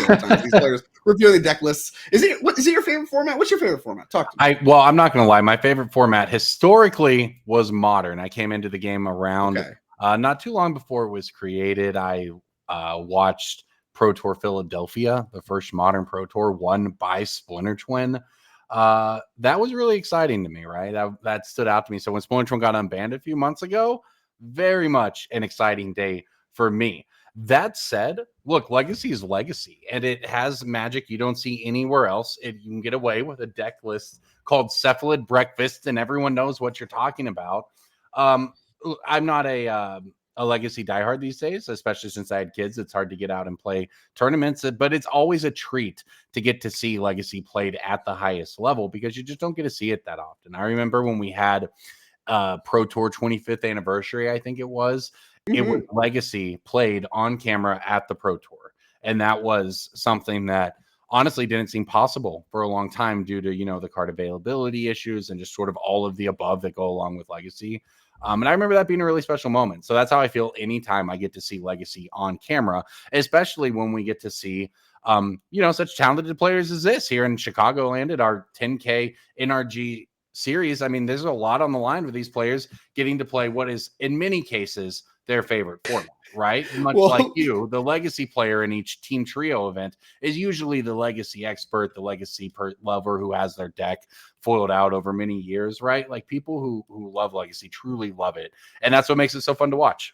all the time. These players reviewing the deck lists. Is it your favorite format? What's your favorite format? Talk to me. Well, I'm not going to lie. My favorite format historically was Modern. I came into the game around not too long before it was created. I watched Pro Tour Philadelphia, the first Modern Pro Tour, won by Splinter Twin. That was really exciting to me, right? That stood out to me. So when Splinter Twin got unbanned a few months ago, very much an exciting day for me. That said, look, Legacy is Legacy, and it has magic you don't see anywhere else. You can get away with a deck list called Cephalid Breakfast, and everyone knows what you're talking about. I'm not a Legacy diehard these days, especially since I had kids. It's hard to get out and play tournaments, but it's always a treat to get to see Legacy played at the highest level because you just don't get to see it that often. I remember when we had Pro Tour 25th anniversary, I think it was. It was Legacy played on camera at the Pro Tour. And that was something that honestly didn't seem possible for a long time due to, the card availability issues and just sort of all of the above that go along with Legacy. And I remember that being a really special moment. So that's how I feel anytime I get to see Legacy on camera, especially when we get to see, such talented players as this here in Chicagoland at our 10K NRG series. I mean, there's a lot on the line with these players getting to play what is, in many cases, their favorite format, right? Much like you, the Legacy player in each team trio event is usually the Legacy expert, the Legacy lover who has their deck foiled out over many years, right? Like people who love Legacy truly love it. And that's what makes it so fun to watch.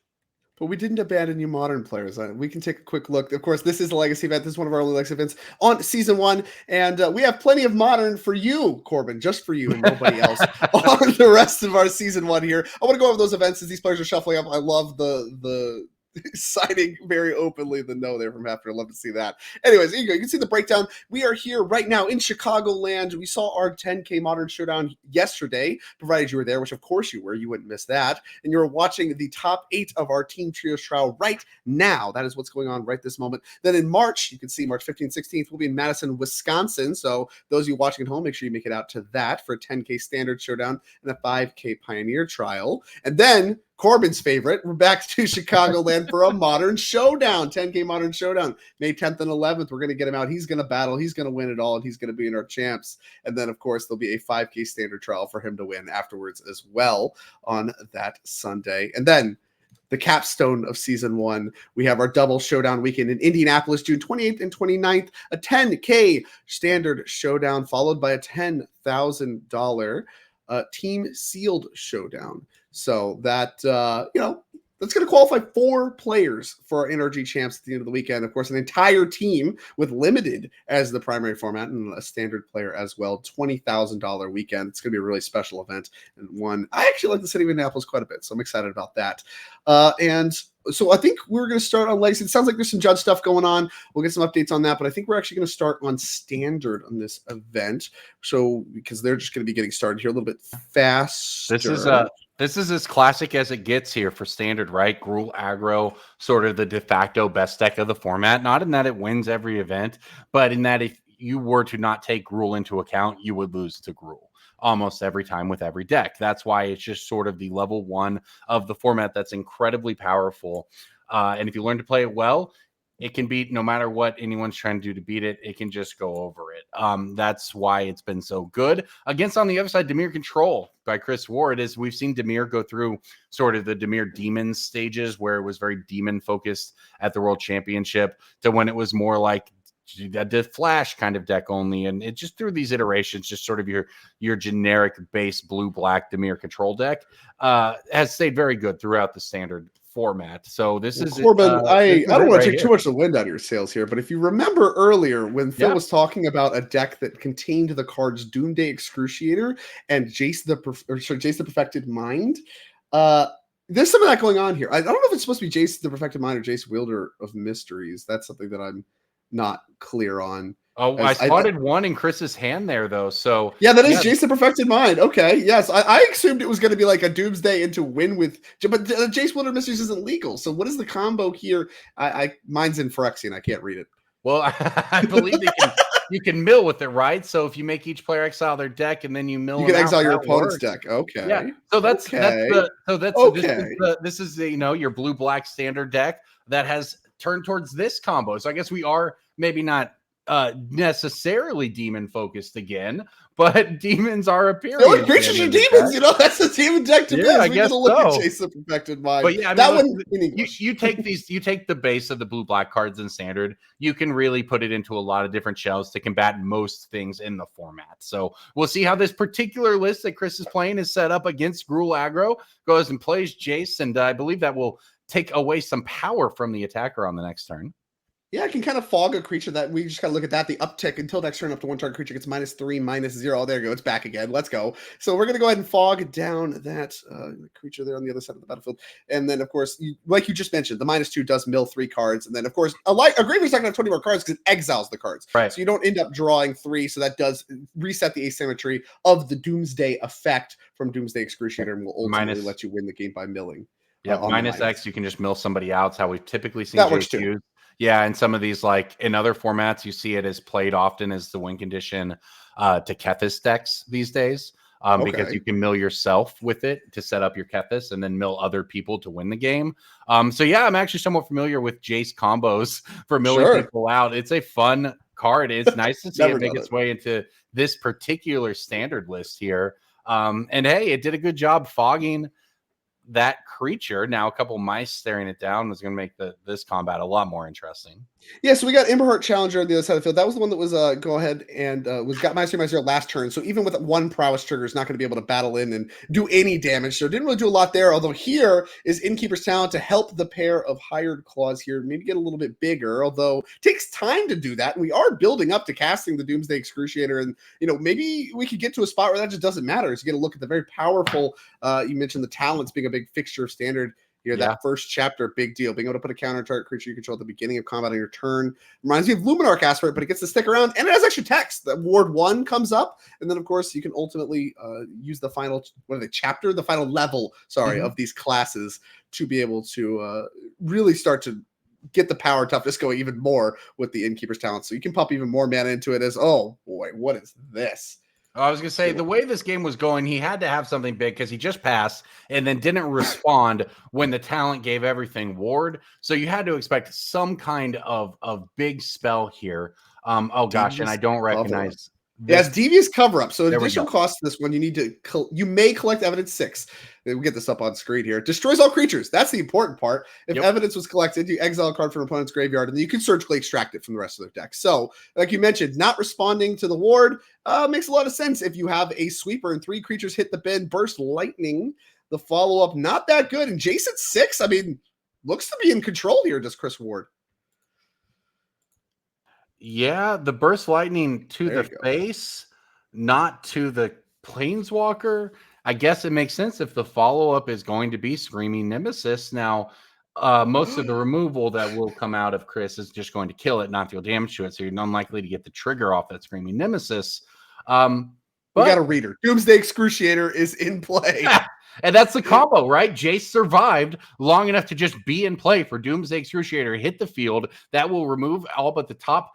But we didn't abandon you Modern players. We can take a quick look. Of course, this is a Legacy event. This is one of our only Legacy events on Season 1. And we have plenty of Modern for you, Corbin, just for you and nobody else on the rest of our Season 1 here. I want to go over those events as these players are shuffling up. I love the signing very openly the no there from Hafner. I'd love to see that. Anyways, there you go. You can see the breakdown. We are here right now in Chicagoland. We saw our 10K Modern Showdown yesterday, provided you were there, which of course you were. You wouldn't miss that. And you're watching the top 8 of our Team Trios trial right now. That is what's going on right this moment. Then in March, you can see March 15th, 16th, we'll be in Madison, Wisconsin. So those of you watching at home, make sure you make it out to that for a 10K Standard Showdown and a 5K Pioneer Trial. And then Corbin's favorite, we're back to Chicagoland for a Modern Showdown, 10K Modern Showdown, May 10th and 11th. We're going to get him out. He's going to battle. He's going to win it all, and he's going to be in our champs. And then, of course, there'll be a 5K standard trial for him to win afterwards as well on that Sunday. And then the capstone of Season 1, we have our double showdown weekend in Indianapolis, June 28th and 29th, a 10K standard showdown followed by a $10,000 team sealed showdown. So that, that's going to qualify 4 players for our NRG champs at the end of the weekend. Of course, an entire team with limited as the primary format and a standard player as well. $20,000 weekend. It's going to be a really special event and one. I actually like the city of Indianapolis quite a bit, so I'm excited about that. And so I think we're going to start on Legacy. It sounds like there's some judge stuff going on. We'll get some updates on that, but I think we're actually going to start on standard on this event. So because they're just going to be getting started here a little bit faster. This is as classic as it gets here for standard, right? Gruul aggro, sort of the de facto best deck of the format. Not in that it wins every event, but in that if you were to not take Gruul into account, you would lose to Gruul almost every time with every deck. That's why it's just sort of the level 1 of the format that's incredibly powerful. And if you learn to play it well, it can beat no matter what anyone's trying to do to beat it. It can just go over it. That's why it's been so good. Against, on the other side, Dimir Control by Chris Ward, is we've seen Dimir go through sort of the Dimir Demons stages where it was very demon focused at the World Championship to when it was more like the Flash kind of deck only. And it just through these iterations, just sort of your generic base blue-black Dimir Control deck has stayed very good throughout the standard format. So this is Corbin. I don't want to take too much of the wind out of your sails here, but if you remember earlier when Phil was talking about a deck that contained the cards Doomday Excruciator and Jace the Perfected Mind, there's some of that going on here. I don't know if it's supposed to be Jace the Perfected Mind or Jace Wielder of Mysteries. That's something that I'm not clear on. Oh, I spotted one in Chris's hand there, though. So yeah, that is Jace the Perfected Mind. Okay, yes, I assumed it was going to be like a Doomsday into win with, but Jace Wielder Mysteries isn't legal. So what is the combo here? Mine's in Phyrexian. I can't read it. Well, I believe you can mill with it, right? So if you make each player exile their deck and then you mill, you can exile your opponent's deck. Okay, yeah. So this is your blue-black standard deck that has turn towards this combo. So I guess we are maybe not necessarily demon focused again, but demons are appearing. The only creatures are demons, you know. That's the demon deck to be. Yeah, I We guess gotta look so. at Jason Perfected Mind. But yeah, I mean, that look, one in English. you take these, you take the base of the blue black cards in standard. You can really put it into a lot of different shells to combat most things in the format. So we'll see how this particular list that Chris is playing is set up against Gruul aggro. Goes and plays Jace, and I believe that will take away some power from the attacker on the next turn. Yeah, I can kind of fog a creature that we just gotta look at that. The uptick until next turn up to one target creature gets -3, -0. Oh, there you go. It's back again. Let's go. So we're gonna go ahead and fog down that creature there on the other side of the battlefield. And then, of course, like you just mentioned, the -2 does mill 3 cards. And then, of course, a Grave's not gonna have 20 more cards because it exiles the cards. Right. So you don't end up drawing 3. So that does reset the asymmetry of the Doomsday effect from Doomsday Excruciator and will ultimately let you win the game by milling. Yeah, -X, you can just mill somebody out. It's how we've typically seen that works too. Used. Yeah, and some of these, like in other formats, you see it as played often as the win condition to Kethis decks these days, because you can mill yourself with it to set up your Kethis and then mill other people to win the game. So yeah, I'm actually somewhat familiar with Jace combos for milling people out. It's a fun card. It's nice to see it make its way into this particular standard list here. And hey, it did a good job fogging that creature. Now a couple mice staring it down is going to make this combat a lot more interesting. Yeah, so we got Emberheart Challenger on the other side of the field. That was the one that was go ahead and was got -3/-0 last turn. So even with one prowess trigger, it's not going to be able to battle in and do any damage. So it didn't really do a lot there. Although here is Innkeeper's Talent to help the pair of hired claws here maybe get a little bit bigger. Although it takes time to do that, and we are building up to casting the Doomsday Excruciator. And maybe we could get to a spot where that just doesn't matter. So you get to look at the very powerful. You mentioned the talents being a big fixture of standard. That first chapter, big deal. Being able to put a counter target creature you control at the beginning of combat on your turn. Reminds me of Luminarch Aspirate, but it gets to stick around, and it has extra text. That Ward 1 comes up, and then, of course, you can ultimately use the final, the final level, of these classes to be able to really start to get the power toughness going even more with the Innkeeper's Talent. So you can pump even more mana into it as, oh, boy, what is this? I was going to say, the way this game was going, he had to have something big because he just passed and then didn't respond when the talent gave everything ward. So you had to expect some kind of big spell here. Oh, gosh, and I don't recognize. Yes, Devious Cover-Up. So additional cost to this one, you may collect evidence 6. We'll get this up on screen here. Destroys all creatures. That's the important part. If evidence was collected, you exile a card from an opponent's graveyard, and then you can surgically extract it from the rest of their deck. So, like you mentioned, not responding to the ward makes a lot of sense if you have a sweeper and 3 creatures hit the bin. Burst Lightning, the follow-up, not that good. And Jason 6, I mean, looks to be in control here, does Chris Ward. Yeah, the Burst Lightning to the face, not to the Planeswalker. I guess it makes sense if the follow-up is going to be Screaming Nemesis. Now, most of the removal that will come out of Chris is just going to kill it, not deal damage to it, so you're unlikely to get the trigger off that Screaming Nemesis. But we got a reader. Doomsday Excruciator is in play. And that's the combo, right? Jace survived long enough to just be in play for Doomsday Excruciator, hit the field. That will remove all but the top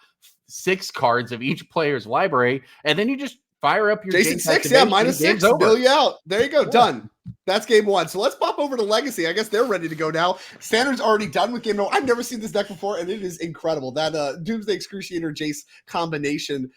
6 cards of each player's library. And then you just fire up your Jason 6, -6, bill you out. There you go, done. That's game 1. So let's pop over to Legacy. I guess they're ready to go now. Standard's already done with game 1. I've never seen this deck before, and it is incredible. That Doomsday Excruciator Jace combination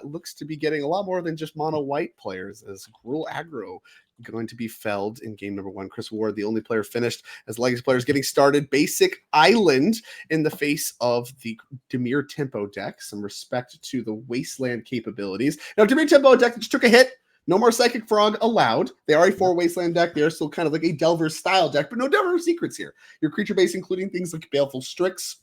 looks to be getting a lot more than just mono white players, as Gruul aggro going to be felled in game number 1. Chris Ward, the only player finished as Legacy players getting started. Basic Island in the face of the Dimir Tempo deck. Some respect to the Wasteland capabilities. Now, Dimir Tempo deck just took a hit. No more Psychic Frog allowed. They are a 4 Wasteland deck. They are still kind of like a Delver style deck, but no Delver secrets here. Your creature base, including things like Baleful Strix,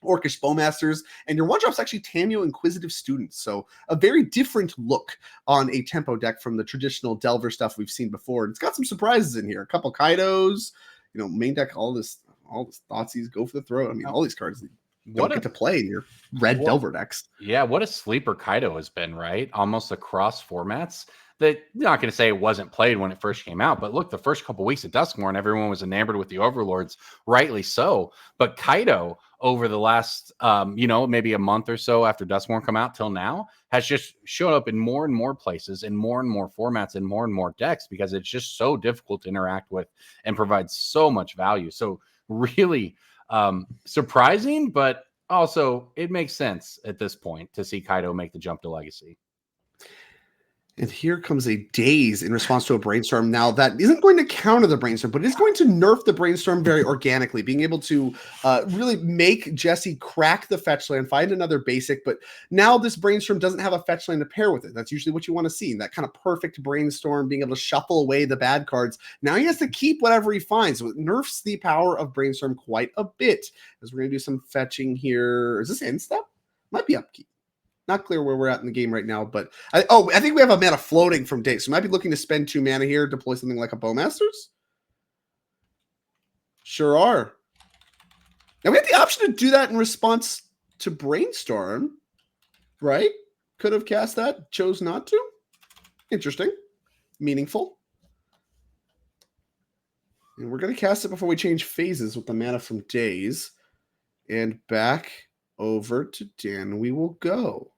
Orcish Bowmasters, and your one-drop's actually Tamio Inquisitive Students. So a very different look on a tempo deck from the traditional Delver stuff we've seen before. And it's got some surprises in here. A couple Kaidos, main deck, all this Thoughtseize, go for the throat. I mean, all these cards don't get to play in your red Delver decks. Yeah, what a sleeper Kaido has been, right? Almost across formats. That I'm not going to say it wasn't played when it first came out, but look, the first couple weeks at Duskmourn, everyone was enamored with the Overlords, rightly so. But Kaido, over the last, maybe a month or so after Duskmourn come out till now, has just shown up in more and more places, in more and more formats, and more decks, because it's just so difficult to interact with and provides so much value. So really, Surprising, but also it makes sense at this point to see Kaido make the jump to Legacy. And here comes a daze in response to a brainstorm. Now, that isn't going to counter the brainstorm, but it is going to nerf the brainstorm very organically, being able to really make Jesse crack the fetch land, find another basic. But now this brainstorm doesn't have a fetch land to pair with it. That's usually what you want to see. That kind of perfect brainstorm, being able to shuffle away the bad cards. Now he has to keep whatever he finds. So it nerfs the power of brainstorm quite a bit. As we're going to do some fetching here. Is this end step? Might be upkeep. Not clear where we're at in the game right now, but I think we have a mana floating from Daze. So we might be looking to spend 2 mana here, deploy something like a Bowmasters. Sure are. Now we have the option to do that in response to Brainstorm, right? Could have cast that, chose not to. Interesting. Meaningful. And we're going to cast it before we change phases with the mana from Daze. And back over to Dan we will go.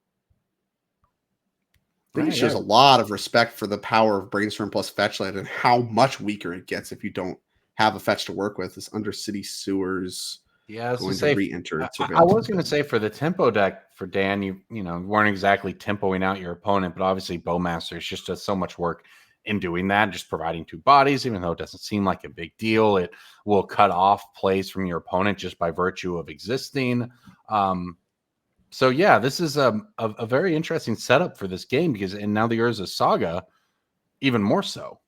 I think it shows a lot of respect for the power of Brainstorm plus Fetchland and how much weaker it gets if you don't have a fetch to work with. This Undercity Sewers going to re-enter. I was going to say for the tempo deck for Dan, you weren't exactly tempoing out your opponent, but obviously Bowmasters just does so much work in doing that, just providing 2 bodies, even though it doesn't seem like a big deal. It will cut off plays from your opponent just by virtue of existing. So yeah, this is a very interesting setup for this game and now the Urza Saga, even more so.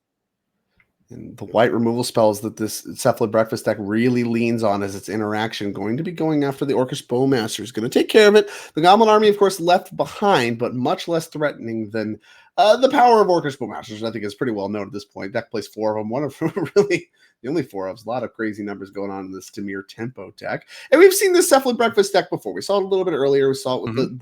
And the white removal spells that this Cephalid Breakfast deck really leans on as its interaction, going to be going after the Orcish Bowmaster, is going to take care of it. The Goblin Army, of course, left behind, but much less threatening than the power of Orcish Bowmasters, I think is pretty well known at this point. Deck plays 4 of them, one of them really the only 4 of us. A lot of crazy numbers going on in this Dimir Tempo deck. And we've seen this Cephalid Breakfast deck before. We saw it a little bit earlier. We saw it with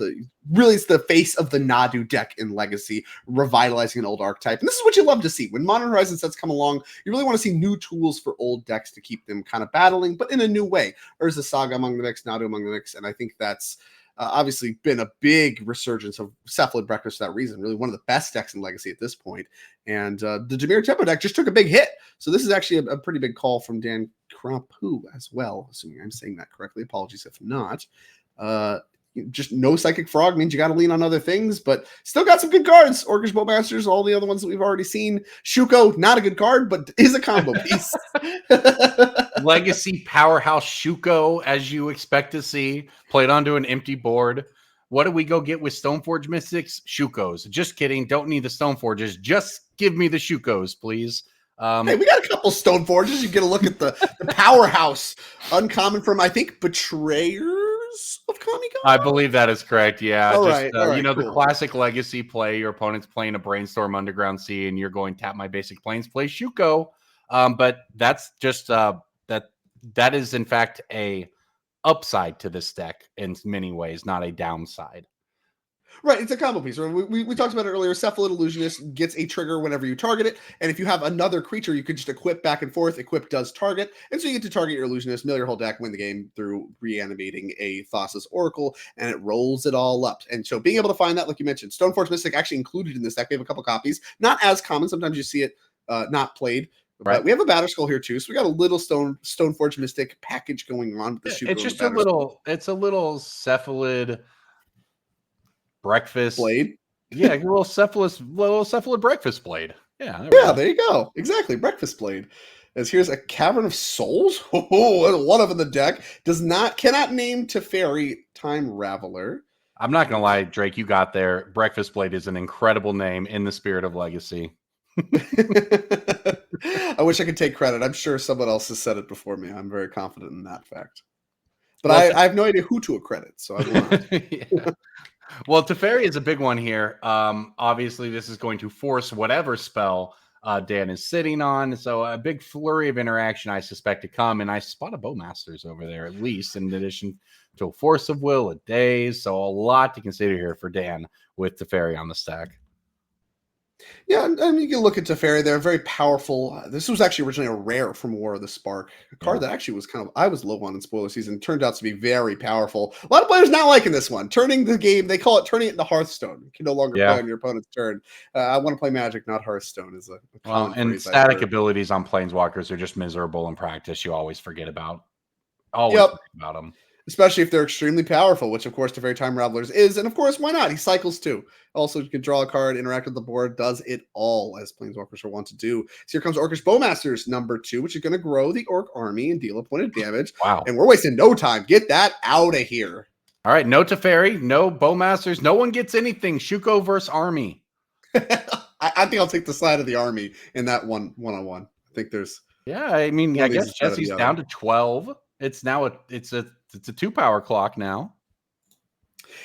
really it's the face of the Nadu deck in Legacy, revitalizing an old archetype. And this is what you love to see. When Modern Horizon sets come along, you really want to see new tools for old decks to keep them kind of battling, but in a new way. Urza Saga among the mix, Nadu among the mix, and I think that's obviously been a big resurgence of Cephalid Breakfast for that reason. Really one of the best decks in Legacy at this point. And the Dimir Tempo deck just took a big hit. So this is actually a pretty big call from Dan Krapu as well, assuming I'm saying that correctly. Apologies if not. Just no Psychic Frog means you got to lean on other things, but still got some good cards. Orcish Bowmasters, all the other ones that we've already seen. Shuko, not a good card, but is a combo piece. Legacy powerhouse Shuko, as you expect to see, played onto an empty board. What do we go get with Stoneforge Mystics? Shukos. Just kidding. Don't need the Stoneforges. Just give me the Shukos, please. Hey, we got a couple Stoneforges. You get a look at the powerhouse. Uncommon from, I think, Betrayers of Kamigawa? I believe that is correct, yeah. All right, cool. The classic Legacy play, your opponent's playing a Brainstorm Underground Sea, and you're going tap my basic planes, play Shuko. But that's just that is, in fact, a upside to this deck in many ways, not a downside. Right, it's a combo piece. We talked about it earlier. Cephalid Illusionist gets a trigger whenever you target it, and if you have another creature, you could just equip back and forth. Equip does target, and so you get to target your Illusionist, mill your whole deck, win the game through reanimating a Thassa's Oracle, and it rolls it all up. And so being able to find that, like you mentioned, Stoneforge Mystic actually included in this deck. We have a couple copies, not as common. Sometimes you see it not played. Right. But we have a Batterskull here too, so we got a little Stoneforge Mystic package going on with the Shuko. It's just a little Cephalid breakfast blade. Yeah, a little Cephalid breakfast blade. Yeah, there you go. Exactly, breakfast blade. As here's a Cavern of Souls. Oh, one of in the deck cannot name Teferi Time Raveler. I'm not gonna lie, Drake, you got there. Breakfast blade is an incredible name in the spirit of Legacy. I wish I could take credit. I'm sure someone else has said it before me. I'm very confident in that fact. But I have no idea who to accredit, so I will not. Yeah. Well, Teferi is a big one here. Obviously, this is going to force whatever spell Dan is sitting on. So a big flurry of interaction, I suspect, to come. And I spot a Bowmasters over there, at least, in addition to a Force of Will, a Daze. So a lot to consider here for Dan with Teferi on the stack. Yeah, and you can look at Teferi. They're very powerful. This was actually originally a rare from War of the Spark, a card that actually was I was low on in spoiler season. Turned out to be very powerful. A lot of players not liking this one. Turning the game, they call it turning it into Hearthstone. You can no longer play on your opponent's turn. I want to play Magic, not Hearthstone. Is a and static abilities on Planeswalkers are just miserable in practice. You always forget about. Always Yep. think about them. Especially if they're extremely powerful, which of course the Very Time Ravelers is. And of course, why not? He cycles too. Also, you can draw a card, interact with the board, does it all as Planeswalkers are wont to do. So here comes Orcish Bowmasters #2, which is going to grow the Orc army and deal a point of damage. Wow. And we're wasting no time. Get that out of here. All right, no Teferi, no Bowmasters. No one gets anything. Shuko versus Army. I think I'll take the side of the army in that one-on-one. I think there's... Yeah, I mean, I guess Jesse's down to 12. It's now it's a 2-power clock now.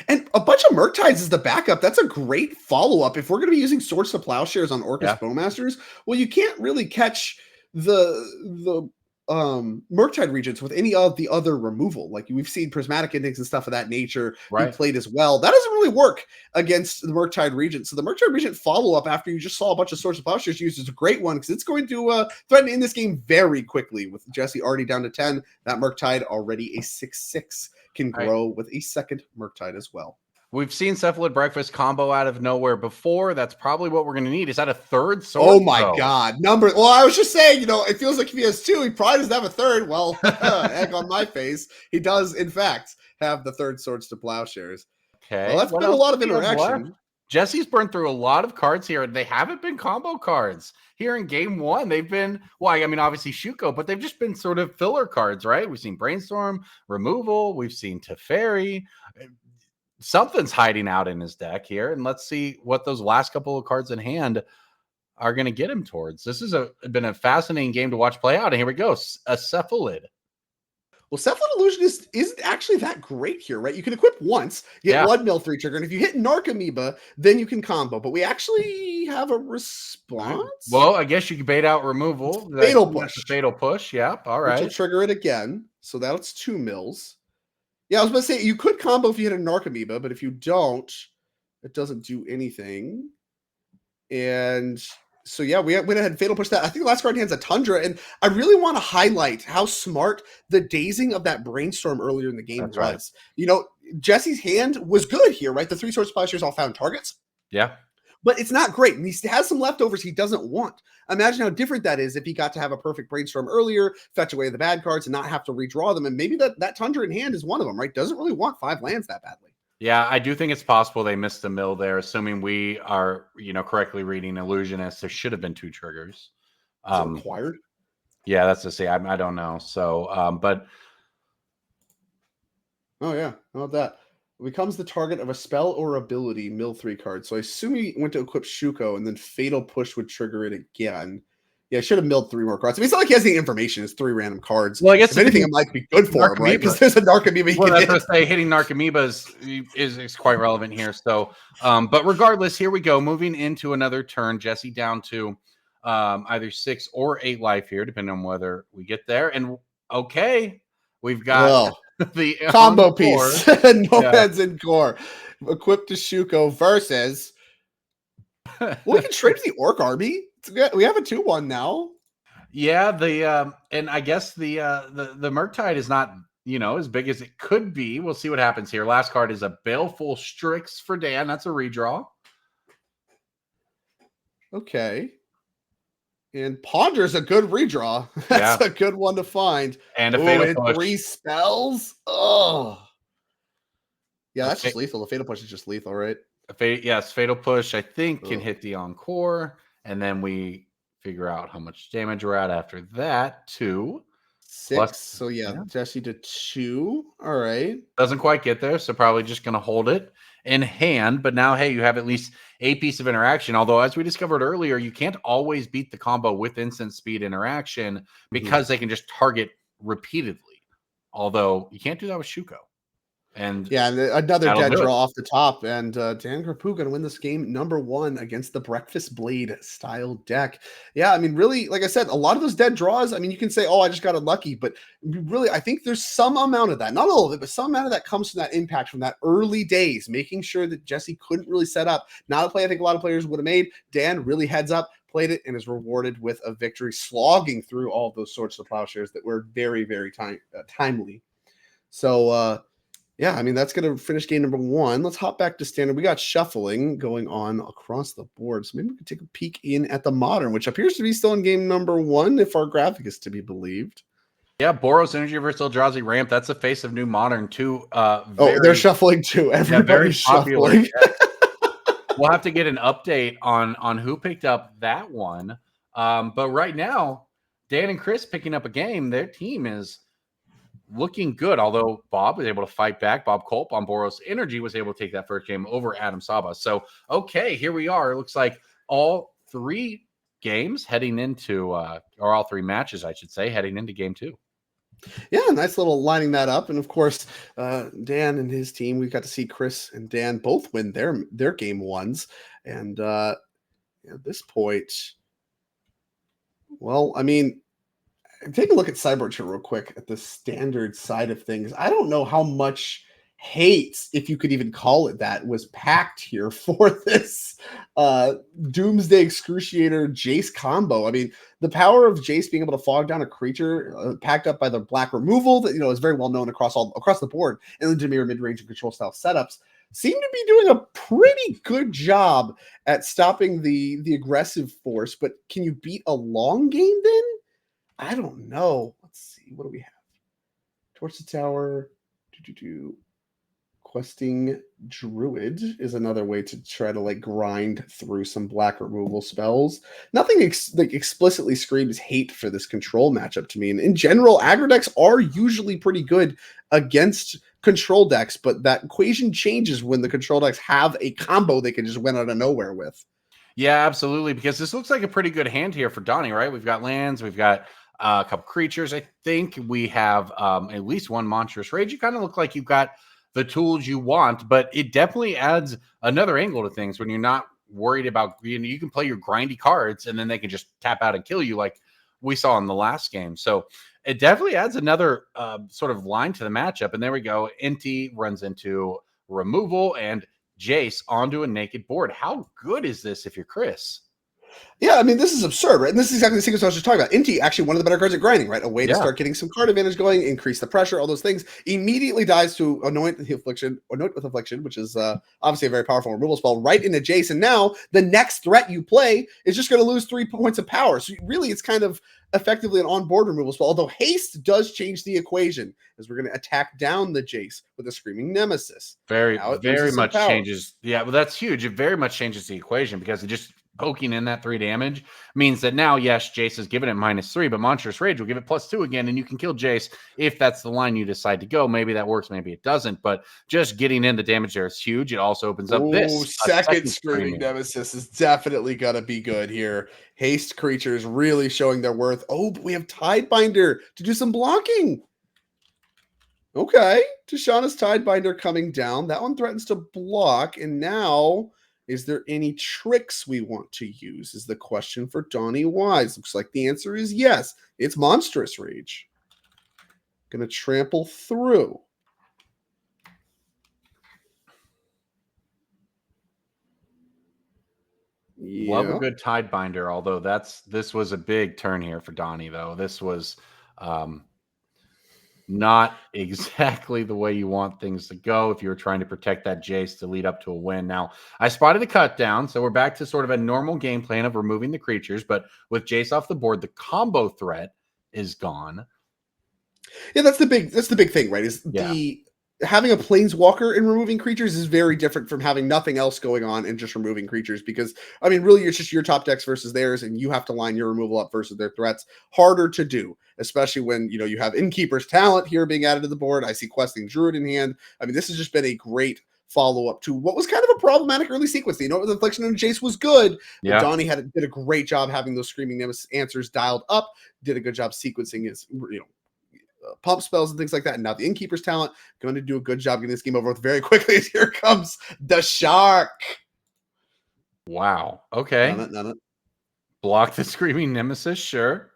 And a bunch of Murktides is the backup. That's a great follow-up. If we're going to be using Swords to Plowshares on Orcish Bowmasters, well, you can't really catch the Murktide Regents with any of the other removal. Like we've seen Prismatic Endings and stuff of that nature be played as well. That doesn't really work against the Murktide Regent. So the Murktide Regent follow-up after you just saw a bunch of Swords to Plowshares used is a great one because it's going to threaten in this game very quickly. With Jesse already down to 10, that Murktide already a 6/6 can grow with a second Murktide as well. We've seen Cephalid Breakfast combo out of nowhere before. That's probably what we're going to need. Is that a third sword? Oh my God. Well, I was just saying, it feels like if he has 2, he probably doesn't have a third. Well, egg on my face. He does, in fact, have the third Swords to Plowshares. Okay. Well, that's been a lot of interaction. Jesse's burned through a lot of cards here, and they haven't been combo cards. Here in game 1, they've been, obviously Shuko, but they've just been sort of filler cards, right? We've seen Brainstorm, Removal. We've seen Teferi. Something's hiding out in his deck here, and let's see what those last couple of cards in hand are going to get him towards. This has been a fascinating game to watch play out, and here we go, a Cephalid. Well, Cephalid Illusionist isn't actually that great here, right? You can equip once, get 1 mill 3 trigger, and if you hit Narcomoeba, then you can combo. But we actually have a response. Well, I guess you can bait out Removal. Fatal Push. Fatal Push, yep. All right. Which will trigger it again. So that's 2 mills. Yeah, I was about to say, you could combo if you hit a Narcomoeba, but if you don't, it doesn't do anything. And... so yeah, we went ahead and Fatal Push that. I think the last card in hand's a Tundra, and I really want to highlight how smart the dazing of that Brainstorm earlier in the game was. Right. Jesse's hand was good here, right? The 3 Swords to Plowshares all found targets. Yeah. But it's not great, and he has some leftovers he doesn't want. Imagine how different that is if he got to have a perfect Brainstorm earlier, fetch away the bad cards, and not have to redraw them. And maybe that Tundra in hand is one of them, right? Doesn't really want 5 lands that badly. Yeah, I do think it's possible they missed the mill there, assuming we are, correctly reading Illusionist. There should have been 2 triggers. Required? Yeah, that's to say. I don't know. So, but... oh, yeah. How about that? Becomes the target of a spell or ability, mill 3 cards. So I assume he went to equip Shuko, and then Fatal Push would trigger it again. Yeah, I should have milled 3 more cards. I mean, it's not like he has any information. It's 3 random cards. Well, I guess if anything, it might be good for him, right? Because there's a Narcomoeba. Well, that's what I say. Hitting Narcomoeba is quite relevant here. So, but regardless, here we go. Moving into another turn. Jesse down to either 6 or 8 life here, depending on whether we get there. And okay, we've got the combo piece. Nomads in core, equipped to Shuko versus. Well, we can trade the Orc army. We have a 2/1 now. Yeah, and I guess the Murktide is not as big as it could be. We'll see what happens here. Last card is a Baleful Strix for Dan. That's a redraw. Okay. And Ponder's a good redraw. That's a good one to find. And a Fatal Push. 3 spells. Oh. Yeah, that's just lethal. The Fatal Push is just lethal, right? Yes, Fatal Push, I think, can hit the Encore. And then we figure out how much damage we're at after that. 2. 6. Plus, so Jesse to 2. All right. Doesn't quite get there, so probably just going to hold it in hand. But now, hey, you have at least a piece of interaction. Although, as we discovered earlier, you can't always beat the combo with instant speed interaction because they can just target repeatedly. Although you can't do that with Shuko. And another dead draw off the top, and Dan Grapu going to win this game #1 against the Breakfast Blade style deck. Yeah, I mean, really, like I said, a lot of those dead draws, I mean, you can say, oh, I just got unlucky, but really, I think there's some amount of that, not all of it, but some amount of that comes from that impact from that early days, making sure that Jesse couldn't really set up. Not a play I think a lot of players would have made. Dan really heads up, played it, and is rewarded with a victory, slogging through all of those Swords to Plowshares that were very, very timely. So, yeah, I mean, that's going to finish game #1. Let's hop back to standard. We got shuffling going on across the board. So maybe we could take a peek in at the modern, which appears to be still in game #1, if our graphic is to be believed. Yeah, Boros Energy versus Eldrazi Ramp. That's the face of New Modern. Two They're shuffling too. Everybody's very popular shuffling. We'll have to get an update on who picked up that one. But right now, Dan and Chris picking up a game. Their team is looking good, although Bob was able to fight back. Bob Culp on Boros Energy was able to take that first game over Adam Saba. So, okay, here we are. It looks like all three games heading into, or all three matches, I should say, heading into game 2. Yeah, nice little lining that up. And of course, Dan and his team, we got to see Chris and Dan both win their game ones. And at this point, well, I mean, take a look at Cyborg here real quick at the standard side of things. I don't know how much hate, if you could even call it that, was packed here for this Doomsday Excruciator Jace combo. I mean, the power of Jace being able to fog down a creature packed up by the black removal that is very well known across the board, and the Dimir mid-range and control style setups seem to be doing a pretty good job at stopping the aggressive force. But can you beat a long game then? I don't know. Let's see. What do we have? Torch the Tower. Questing Druid is another way to try to grind through some black removal spells. Nothing explicitly screams hate for this control matchup to me. And in general, aggro decks are usually pretty good against control decks, but that equation changes when the control decks have a combo they can just win out of nowhere with. Yeah, absolutely. Because this looks like a pretty good hand here for Donnie, right? We've got lands, we've got a couple creatures. I think we have at least one monstrous rage. You kind of look like you've got the tools you want, but it definitely adds another angle to things when you're not worried about, you can play your grindy cards and then they can just tap out and kill you like we saw in the last game. So it definitely adds another sort of line to the matchup. And there we go. Inti runs into removal and Jace onto a naked board. How good is this if you're Chris? Yeah, I mean, this is absurd, right? And this is exactly the sequence I was just talking about. Inti, actually one of the better cards at grinding, right? A way to start getting some card advantage going, increase the pressure, all those things. Immediately dies to Anoint with Affliction, which is obviously a very powerful removal spell, right into Jace. And now the next threat you play is just going to lose 3 points of power. So really, it's kind of effectively an on-board removal spell, although haste does change the equation, as we're going to attack down the Jace with a Screaming Nemesis. Very much changes. Yeah, well, that's huge. It very much changes the equation because it just poking in that 3 damage means that now, yes, Jace is giving it -3, but Monstrous Rage will give it +2 again, and you can kill Jace if that's the line you decide to go. Maybe that works, maybe it doesn't, but just getting in the damage there is huge. It also opens up this. Second Screaming Nemesis is definitely going to be good here. Haste creatures really showing their worth. Oh, but we have Tidebinder to do some blocking. Okay, Tishana's Tidebinder coming down. That one threatens to block, and now... is there any tricks we want to use is the question for Donnie Wise. Looks like the answer is yes. It's Monstrous Rage. Gonna trample through. Love a good Tidebinder, although this was a big turn here for Donnie, though. This was not exactly the way you want things to go if you were trying to protect that Jace to lead up to a win. Now, I spotted a cut down, so we're back to sort of a normal game plan of removing the creatures, but with Jace off the board, the combo threat is gone. Yeah, that's the big thing, right? Is having a planeswalker and removing creatures is very different from having nothing else going on and just removing creatures, because I mean, really, it's just your top decks versus theirs, and you have to line your removal up versus their threats. Harder to do, especially when you have Innkeeper's Talent here being added to the board. I see Questing Druid in hand. I mean, this has just been a great follow-up to what was kind of a problematic early sequence. The Affliction and Jace was good, but Donnie did a great job having those Screaming Nemesis answers dialed up, did a good job sequencing his pump spells and things like that. And now the Innkeeper's Talent going to do a good job getting this game over with very quickly. As here comes the Shark. Wow. Okay. None. Block the Screaming Nemesis. Sure.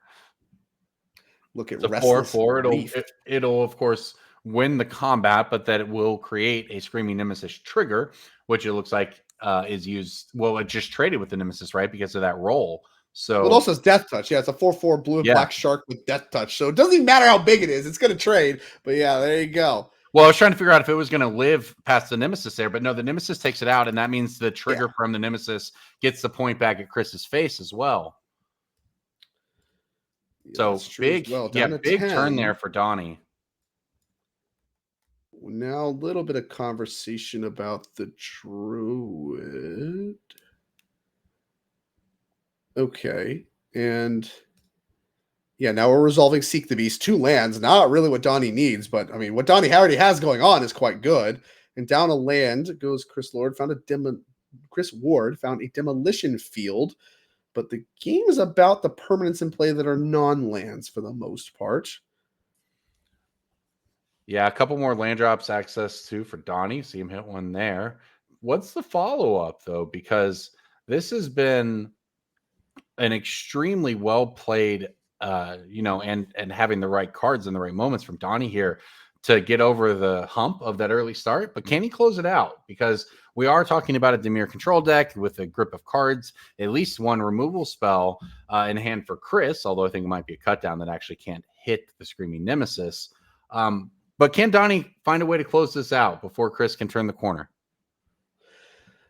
Look at the 4/4. It'll of course win the combat, but that it will create a Screaming Nemesis trigger, which it looks like is used. Well, it just traded with the Nemesis, right? Because of that roll. So it also has Death Touch. Yeah, it's a 4/4 blue and black shark with Death Touch. So it doesn't even matter how big it is. It's going to trade. But yeah, there you go. Well, I was trying to figure out if it was going to live past the Nemesis there, but no, the Nemesis takes it out, and that means the trigger from the Nemesis gets the point back at Chris's face as well. Yeah, So that's true as big, well. yeah, Down to big turn 10. there for Donnie. Now a little bit of conversation about the Druid. Okay. And yeah, now we're resolving Seek the Beast. 2 lands, not really what Donnie needs, but I mean, what Donnie already has going on is quite good. And down a land goes Chris Lord, Chris Ward found a demolition field, but the game is about the permanents in play that are non-lands for the most part. Yeah, a couple more land drops access to for Donnie. See him hit one there. What's the follow-up though? Because this has been an extremely well played, and having the right cards in the right moments from Donnie here to get over the hump of that early start. But can he close it out? Because we are talking about a Dimir control deck with a grip of cards, at least one removal spell in hand for Chris, although I think it might be a cut down that actually can't hit the Screaming Nemesis. But can Donnie find a way to close this out before Chris can turn the corner?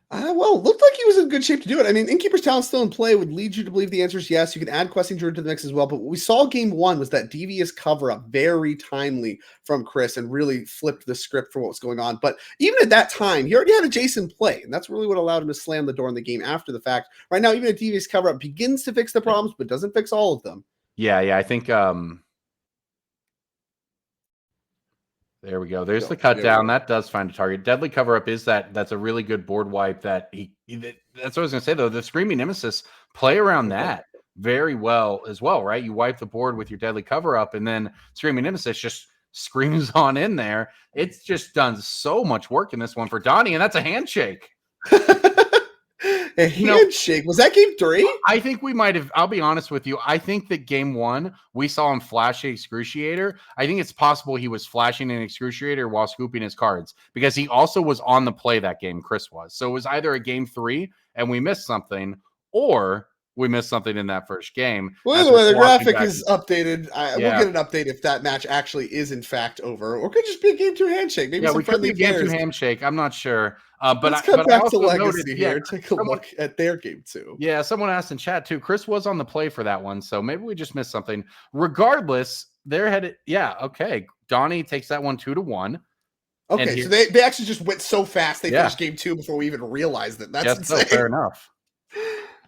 Well, looked like he was in good shape to do it. I mean, Innkeeper's Talent still in play would lead you to believe the answer is yes. You can add Questing Druid to the mix as well. But what we saw game 1 was that devious cover up very timely from Chris and really flipped the script for what was going on. But even at that time, he already had a Jason play, and that's really what allowed him to slam the door in the game after the fact. Right now, even a devious cover up begins to fix the problems, but doesn't fix all of them. Yeah, I think there we go. There's the cut down. That does find a target. Deadly cover up is that's a really good board wipe that's what I was gonna say though. The Screaming Nemesis play around that very well as well, right? You wipe the board with your deadly cover up, and then Screaming Nemesis just screams on in there. It's just done so much work in this one for Donnie, and that's a handshake. A handshake. Was that game 3? I think we might have. I'll be honest with you. I think that game 1, we saw him flash a Excruciator. I think it's possible he was flashing an Excruciator while scooping his cards because he also was on the play that game, Chris was. So it was either a game 3 and we missed something, or we missed something in that first game. Well, either way, the graphic is updated. We'll get an update if that match actually is in fact over, or could just be a game 2 handshake. Maybe some friendly players. Game 2 handshake. I'm not sure. Let's cut back to Legacy here. Take a look at their game 2. Yeah, someone asked in chat too. Chris was on the play for that one, so maybe we just missed something. Regardless, they're headed. Yeah, okay. Donnie takes that one 2-1. Okay, so they actually just went so fast they finished game 2 before we even realized it. That's insane. So fair enough.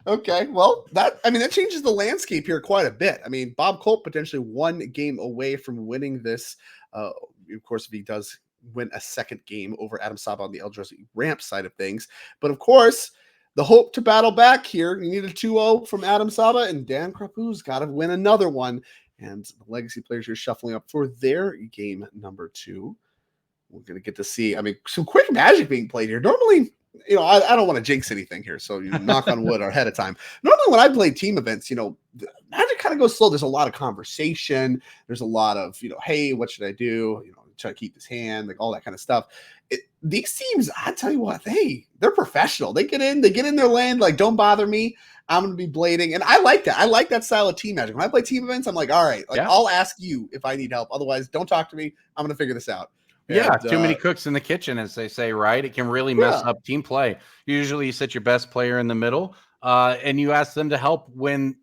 Okay, well, that changes the landscape here quite a bit. I mean, Bob Colt potentially 1 game away from winning this. Of course, if he does win a second game over Adam Saba on the Eldrazi ramp side of things. But of course, the hope to battle back here, you need a 2-0 from Adam Saba, and Dan Krapu's got to win another one. And the Legacy players are shuffling up for their game number 2. We're going to get to see, I mean, some quick magic being played here. Normally, I don't want to jinx anything here, so you knock on wood ahead of time. Normally, when I play team events, magic kind of goes slow. There's a lot of conversation. There's a lot of, hey, what should I do? Try to keep this hand, like all that kind of stuff. These teams, I tell you what, they're professional. They get in their lane, like, don't bother me. I'm going to be blading. And I like that. I like that style of team magic. When I play team events, I'm like, all right, I'll ask you if I need help. Otherwise, don't talk to me. I'm going to figure this out. Yeah, too many cooks in the kitchen, as they say, right? It can really mess up team play. Usually you set your best player in the middle and you ask them to help when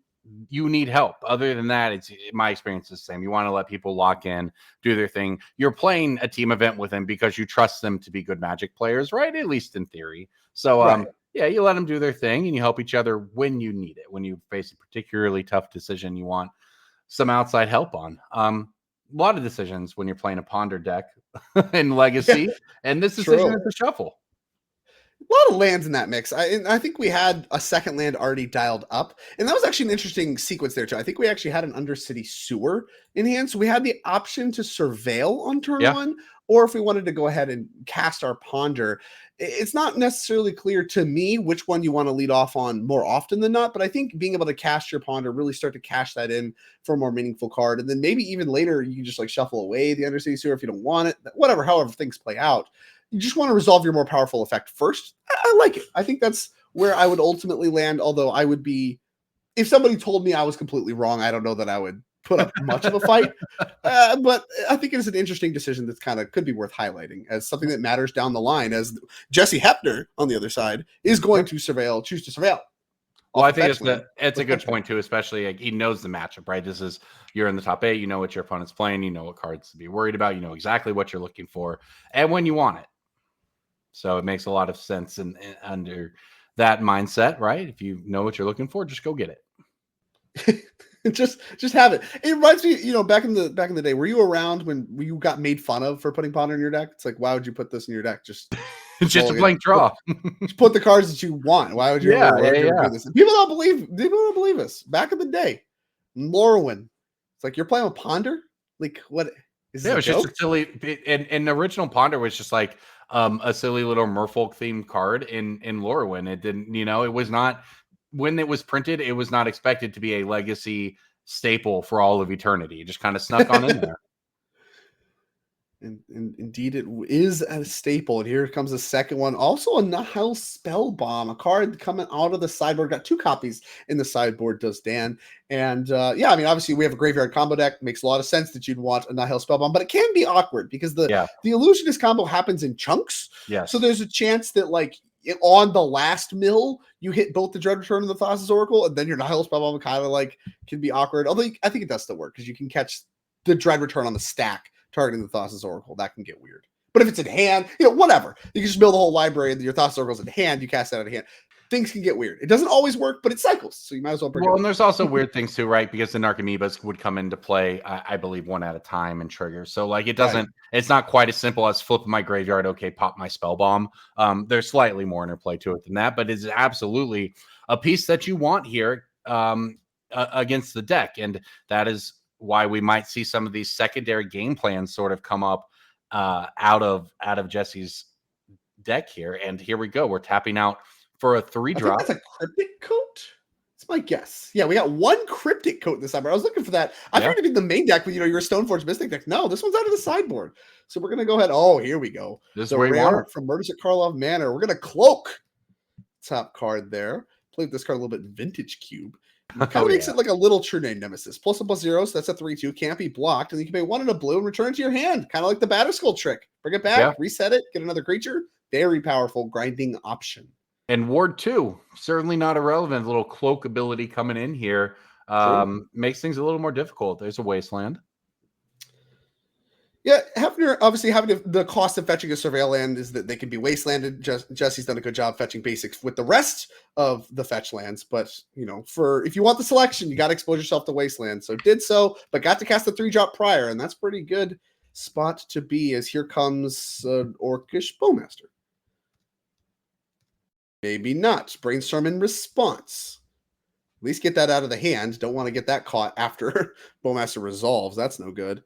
you need help. Other than that, it's my experience is the same. You want to let people lock in, do their thing. You're playing a team event with them because you trust them to be good magic players, right? At least in theory. So, you let them do their thing and you help each other when you need it. When you face a particularly tough decision you want some outside help on. A lot of decisions when you're playing a Ponder deck in Legacy, and this decision is the shuffle. A lot of lands in that mix. I think we had a second land already dialed up, and that was actually an interesting sequence there too. I think we actually had an Undercity Sewer in hand, so we had the option to surveil on turn 1, or if we wanted to go ahead and cast our Ponder. It's not necessarily clear to me which one you want to lead off on more often than not, but I think being able to cast your Ponder, really start to cash that in for a more meaningful card, and then maybe even later you can just like shuffle away the Undercity Sewer if you don't want it, whatever, however things play out. You just want to resolve your more powerful effect first. I like it. I think that's where I would ultimately land, although I would be, if somebody told me I was completely wrong, I don't know that I would put up much of a fight. But I think it is an interesting decision that's kind of could be worth highlighting as something that matters down the line, as Jesse Hepner on the other side is going to choose to surveil. Well, I the think fetch land. it's a good point too, especially like he knows the matchup, right? This is you're in the top 8, you know what your opponent's playing, you know what cards to be worried about, you know exactly what you're looking for and when you want it. So it makes a lot of sense under that mindset, right? If you know what you're looking for, just go get it. just have it. It reminds me, back in the day, were you around when you got made fun of for putting Ponder in your deck? It's like, why would you put this in your deck? Just just a blank draw. Put the cards that you want. Why would you ever do this? And people don't believe us. Back in the day, Lorwyn. It's like, you're playing with Ponder? Like, what is this? Yeah, it a was joke? just a silly and the original Ponder was just like a silly little merfolk themed card in Lorwyn. It didn't, it was not when it was printed, it was not expected to be a legacy staple for all of eternity. It just kind of snuck on in there. And indeed, it is a staple. And here comes the second one. Also, a Nihil Spellbomb, a card coming out of the sideboard. Got 2 copies in the sideboard, does Dan. And yeah, I mean, obviously, we have a graveyard combo deck. Makes a lot of sense that you'd want a Nihil Spellbomb, but it can be awkward because the Illusionist combo happens in chunks. Yes. So there's a chance that, like, on the last mill, you hit both the Dread Return and the Thassa's Oracle, and then your Nihil Spellbomb kind of like can be awkward. Although I think it does still work because you can catch the Dread Return on the stack targeting the Thassa's Oracle. That can get weird. But if it's in hand, whatever. You can just build a whole library and your Thassa's Oracle's in hand, you cast that out of hand. Things can get weird. It doesn't always work, but it cycles. So you might as well bring it. And there's also weird things too, right? Because the Narcomoebas would come into play, I believe, 1 at a time and trigger. So like it's not quite as simple as flip my graveyard, okay, pop my spell bomb. There's slightly more interplay to it than that, but it's absolutely a piece that you want here against the deck. And that is why we might see some of these secondary game plans sort of come up out of Jesse's deck here. And here we go. We're tapping out for a 3-drop. That's a Cryptic Coat? That's my guess. Yeah, we got 1 Cryptic Coat in the sideboard. I was looking for that. I figured it'd be the main deck, but you're a Stoneforge Mystic deck. No, this one's out of the sideboard. So we're going to go ahead. Oh, here we go. This is where we are. From Murders at Karlov Manor. We're going to cloak top card there. Played this card a little bit vintage cube. Kind of makes it like a little True Name Nemesis. +1/+0, so that's a 3/2. Can't be blocked. And you can pay 1 in a blue and return it to your hand. Kind of like the Batterskull trick. Bring it back, reset it, get another creature. Very powerful grinding option. And Ward 2, certainly not irrelevant. A little cloak ability coming in here makes things a little more difficult. There's a Wasteland. Yeah, Hefner obviously having the cost of fetching a Surveil land is that they can be wastelanded. Jesse's done a good job fetching basics with the rest of the fetch lands, but if you want the selection, you got to expose yourself to wasteland. So did so, but got to cast the 3-drop prior, and that's pretty good spot to be. As here comes Orcish Bowmaster. Maybe not. Brainstorm in response. At least get that out of the hand. Don't want to get that caught after Bowmaster resolves. That's no good.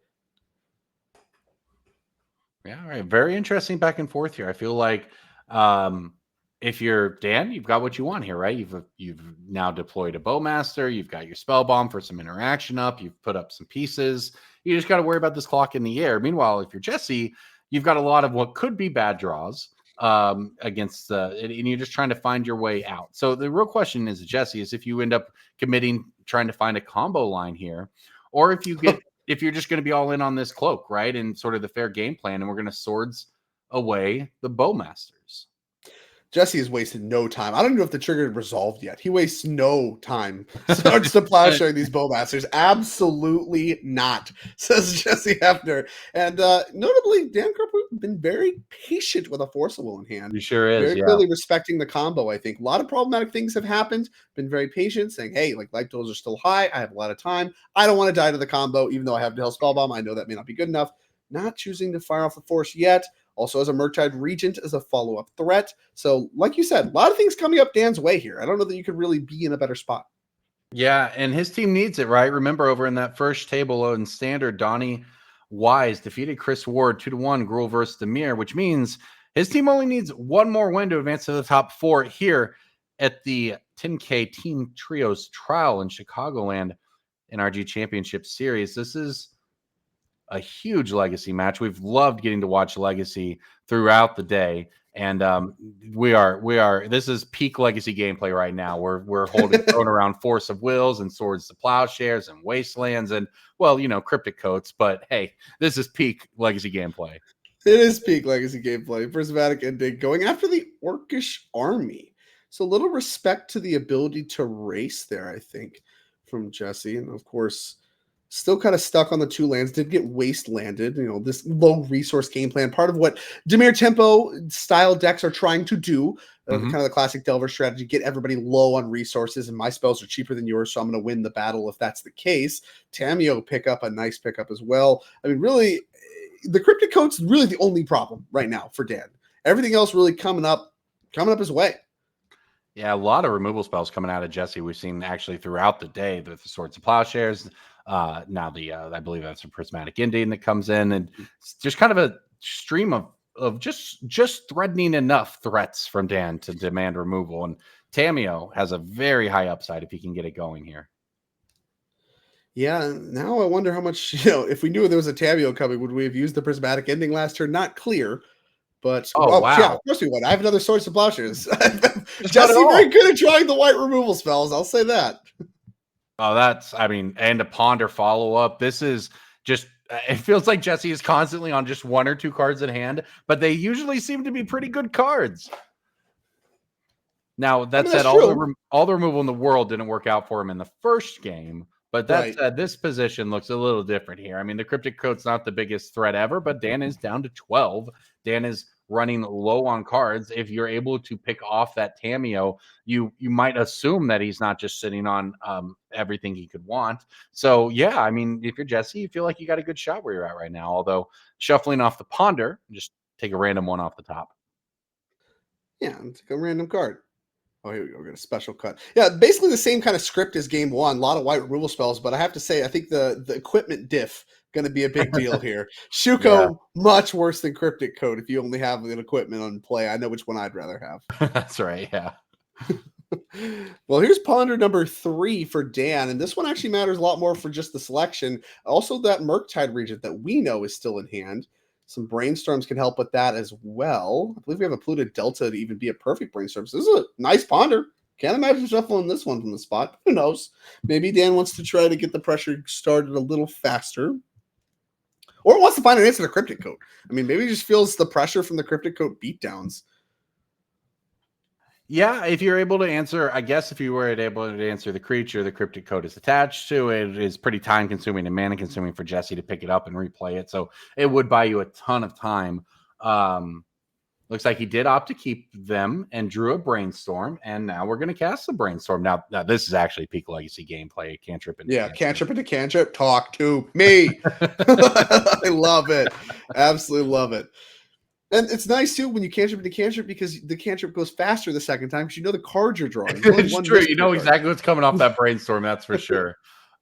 Yeah, all right. Very interesting back and forth here. I feel like if you're Dan, you've got what you want here, right? You've now deployed a Bowmaster. You've got your spell bomb for some interaction up. You've put up some pieces. You just got to worry about this clock in the air. Meanwhile, if you're Jesse, you've got a lot of what could be bad draws against and you're just trying to find your way out. So the real question is, Jesse, is if you end up trying to find a combo line here, or if you get if you're just going to be all in on this cloak, right? And sort of the fair game plan, and we're going to swords away the Bowmasters. Jesse has wasted no time. I don't even know if the trigger resolved yet. He wastes no time. Starts to plowshare these Bowmasters. Absolutely not, says Jesse Hefner. And notably, Dan Kerper has been very patient with a Force of Will in hand. He sure is. Very clearly respecting the combo, I think. A lot of problematic things have happened. Been very patient, saying, hey, like life totals are still high. I have a lot of time. I don't want to die to the combo, even though I have Nihil Spellbomb. I know that may not be good enough. Not choosing to fire off the Force yet. Also, as a Murktide Regent as a follow-up threat. So, like you said, a lot of things coming up Dan's way here. I don't know that you could really be in a better spot. Yeah, and his team needs it, right? Remember, over in that first table in Standard, Donnie Wise defeated Chris Ward 2-1, Gruul versus Demir, which means his team only needs 1 more win to advance to the top 4 here at the 10K Team Trios Trial in Chicagoland NRG Championship Series. This is a huge Legacy match. We've loved getting to watch Legacy throughout the day, and this is peak Legacy gameplay right now. We're throwing around Force of Wills and Swords to Plowshares and Wastelands and Cryptic Coats, but hey, this is peak Legacy gameplay. It is peak Legacy gameplay. Prismatic Ending going after the Orcish army. So a little respect to the ability to race there, I think, from Jesse. And of course, still kind of stuck on the 2 lands, did get waste landed. This low resource game plan, part of what Dimir Tempo style decks are trying to do. Kind of the classic Delver strategy, get everybody low on resources, and my spells are cheaper than yours, so I'm going to win the battle if that's the case. Tamiyo pick up a nice pickup as well. I mean, really, the Cryptic Coat's really the only problem right now for Dan. Everything else really coming up his way. Yeah, a lot of removal spells coming out of Jesse. We've seen actually throughout the day with the Swords of Plowshares. Now I believe that's a Prismatic Indian that comes in, and it's just kind of a stream of just threatening enough threats from Dan to demand removal. And Tamiyo has a very high upside if he can get it going here. Yeah, now I wonder how much, if we knew there was a Tamiyo coming, would we have used the Prismatic Ending last turn? Not clear. But yeah, of course we would. I have another Swords of Plowshares. Jesse very good at drawing the white removal spells. I'll say that. Oh, and a Ponder follow-up. This is just, it feels like Jesse is constantly on just 1 or 2 cards in hand, but they usually seem to be pretty good cards. Now, that said, all the removal in the world didn't work out for him in the first game. But that said, this position looks a little different here. I mean, the Cryptic Coat's not the biggest threat ever, but Dan is down to 12. Dan is running low on cards. If you're able to pick off that Tamiyo, you might assume that he's not just sitting on everything he could want. So, yeah, I mean, if you're Jesse, you feel like you got a good shot where you're at right now. Although, shuffling off the Ponder, just take a random one off the top. Yeah, take a random card. Oh, here we go. We're going to special cut. Yeah, basically the same kind of script as game 1. A lot of white removal spells, but I have to say, I think the equipment diff going to be a big deal here. Shuko, much worse than Cryptic Coat if you only have an equipment on play. I know which one I'd rather have. That's right, yeah. Well, here's Ponder number 3 for Dan, and this one actually matters a lot more for just the selection. Also, that Murktide Regent that we know is still in hand. Some brainstorms can help with that as well. I believe we have a polluted Delta to even be a perfect brainstorm. So this is a nice Ponder. Can't imagine shuffling this one from the spot. Who knows? Maybe Dan wants to try to get the pressure started a little faster. Or wants to find an answer to Cryptic Coat. I mean, maybe he just feels the pressure from the Cryptic Coat beatdowns. Yeah, if you're able to answer, I guess if you were able to answer the creature the Cryptic Coat is attached to, it is pretty time-consuming and mana-consuming for Jesse to pick it up and replay it. So it would buy you a ton of time. Looks like he did opt to keep them and drew a Brainstorm, and now we're going to cast the Brainstorm. Now this is actually peak Legacy gameplay. Cantrip into cantrip into cantrip. Talk to me. I love it. Absolutely love it. And it's nice, too, when you cantrip into cantrip because the cantrip goes faster the second time because you know the cards you're drawing. It's true. You know exactly what's coming off that Brainstorm, that's for sure.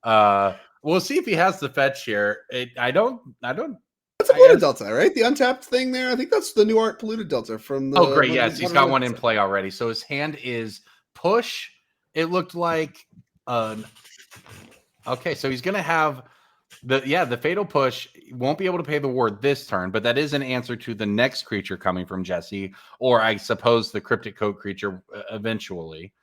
We'll see if he has the fetch here. I don't. That's a polluted Delta, right? The untapped thing there. I think that's the new art polluted Delta from the. Oh, great. Yes, he's got one in play already. So his hand is push. It looked like. Okay, so he's going to have the fatal push. Won't be able to pay the ward this turn, but that is an answer to the next creature coming from Jesse, or I suppose the Cryptic Coat creature eventually.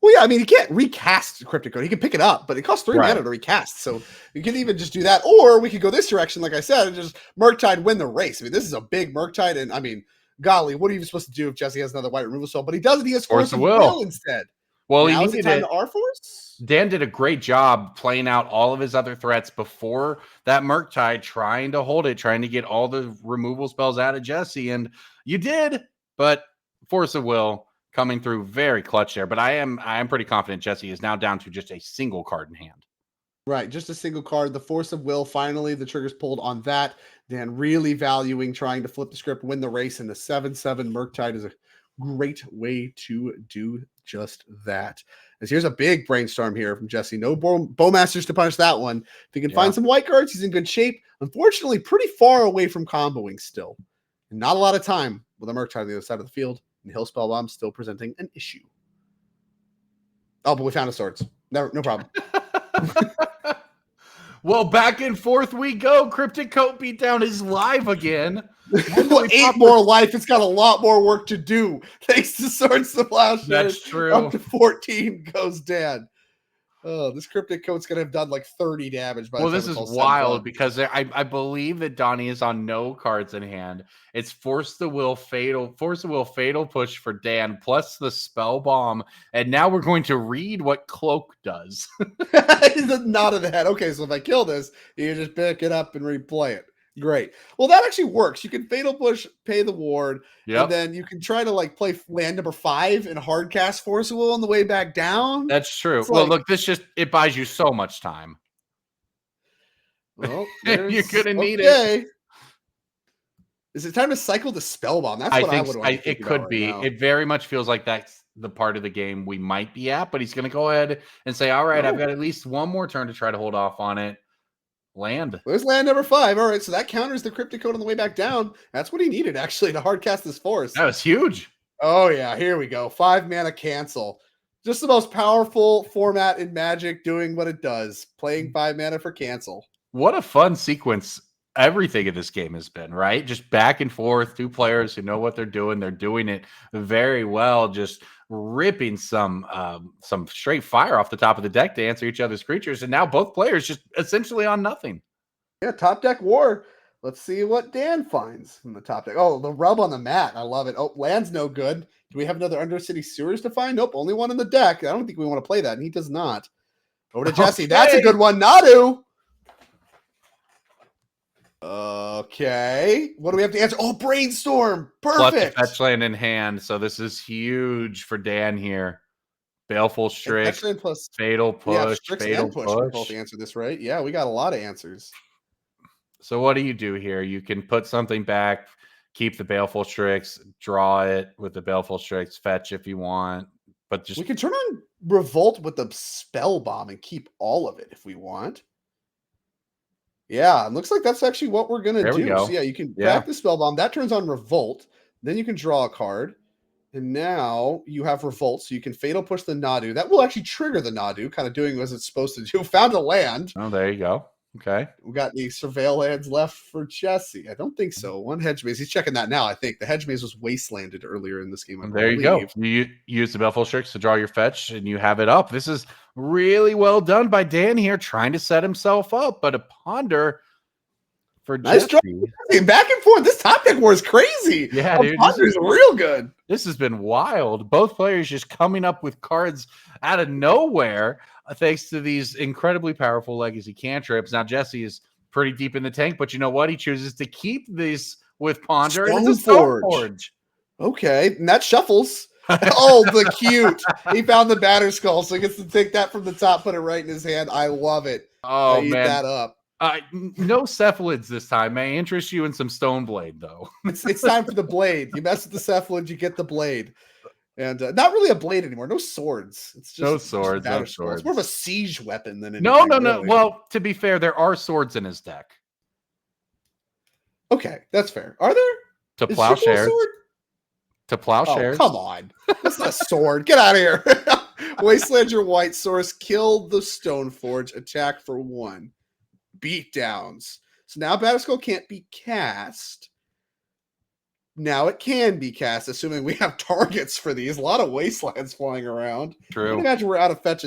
Well, yeah, I mean, he can't recast Cryptic Coat. He can pick it up, but it costs 3 mana to recast. So you can even just do that. Or we could go this direction, like I said, and just Murktide win the race. I mean, this is a big Murktide. And I mean, golly, what are you supposed to do if Jesse has another white removal spell? But he doesn't. He has Force of Will instead. Well, now is the time to R-Force? Dan did a great job playing out all of his other threats before that Murktide, trying to hold it, trying to get all the removal spells out of Jesse. And you did, but Force of Will coming through very clutch there, but I am pretty confident Jesse is now down to just a single card in hand. Right, just a single card. The Force of Will, finally, the trigger's pulled on that. Dan really valuing trying to flip the script, win the race, and the 7/7 Murktide is a great way to do just that. As here's a big brainstorm here from Jesse. No Bowmasters to punish that one. If he can find some white cards, he's in good shape. Unfortunately, pretty far away from comboing still. And not a lot of time with a Murktide on the other side of the field. And Hill Spellbomb still presenting an issue. Oh, but we found a Swords. No problem. Well, back and forth we go. Cryptic Coat Beatdown is live again. Well, 8 more life. It's got a lot more work to do. Thanks to Swords to Plowshares. That's true. Up to 14 goes Dan. Oh, this cryptic code's gonna have done like 30 damage by the Well, time this it's is all said and wild done. because I believe that Donnie is on no cards in hand. It's force the will fatal push for Dan plus the spell bomb, and now we're going to read what cloak does. The nod of the head. Okay, so if I kill this, you just pick it up and replay it. Great. Well, that actually works. You can fatal push, pay the ward, and Yep, then you can try to like play land number 5 and hard cast Force of Will on the way back down. that's true. It's Well, like, look, this just it buys you so much time. well, You're there's gonna need it. okay. Is it time to cycle the spell bomb? That's I what I think would want to be it thinking about could right be. now. It very much feels like that's the part of the game we might be at, but he's going to go ahead and say, "All right, I've Oh, got at least one more turn to try to hold off on it." Land. there's land number 5. All right, so that counters the cryptic code on the way back down. That's what he needed actually to hard cast this force. That was huge. Oh yeah, here we go. 5 mana cancel. Just the most powerful format in Magic doing what it does. Playing 5 mana for cancel. What a fun sequence everything in this game has been, right? Just back and forth, two players who know what they're doing. They're doing it very well, just ripping some straight fire off the top of the deck to answer each other's creatures. And now both players just essentially on nothing. Yeah, top deck war. Let's see what Dan finds in the top deck. Oh, the rub on the mat. I love it. Oh, land's no good. Do we have another Undercity Sewers to find? Nope, only one in the deck. I don't think we want to play that, and he does not. Over to Jesse. Okay. That's a good one. Nadu. Okay. What do we have to answer? Oh, Brainstorm. Perfect. Plus fetch land in hand. So this is huge for Dan here. Baleful Strix, Plus Fatal Push, Strix Fatal and push. We both answer this, right? Yeah, we got a lot of answers. So what do you do here? You can put something back, keep the Baleful Strix, draw it with the Baleful Strix, fetch if you want, but just we can turn on Revolt with the Spell Bomb and keep all of it if we want. Yeah, it looks like that's actually what we're gonna there we do. go. So yeah, you can Yeah. back the Spell Bomb. That turns on Revolt. Then you can draw a card. And now you have Revolt, so you can Fatal Push the Nadu. That will actually trigger the Nadu, kind of doing what it's supposed to do. Found a land. Oh, there you go. Okay. We got any Surveil lands left for Jesse? I don't think so. One Hedge Maze. He's checking that now, I think. The Hedge Maze was wastelanded earlier in this game, I And there believe. you go. You use the Baleful Strix to draw your fetch, and you have it up. This is really well done by Dan here, trying to set himself up, but a ponder for nice Jesse. Draw. Back and forth. This top deck war is crazy. Yeah, oh, dude. Ponder's real good. This has been wild. Both players just coming up with cards out of nowhere, thanks to these incredibly powerful legacy cantrips. Now, Jesse is pretty deep in the tank, but you know what? He chooses to keep these with Ponder, and it's a Stoneforge. Okay, and that shuffles. Oh, the cute. He found the batter skull, so he gets to take that from the top, put it right in his hand. I love it. Oh, eat man. that up. No cephalids this time. May interest you in some Stoneblade, though. It's time for the blade. You mess with the cephalid, you get the blade. And not really a blade anymore. No swords. It's just no swords. Just no swords. It's more of a siege weapon than anything. No. Really. Well, to be fair, there are swords in his deck. Okay, that's fair. Are there? To plowshares. To plowshares. Oh, come on. That's not a sword. Get out of here. Wasteland your white source. Kill the Stoneforge. Attack for 1. Beatdowns. So now Batterskull can't be cast. Now it can be cast, assuming we have targets for these. A lot of wastelands flying around. True. I can't imagine we're out of fetch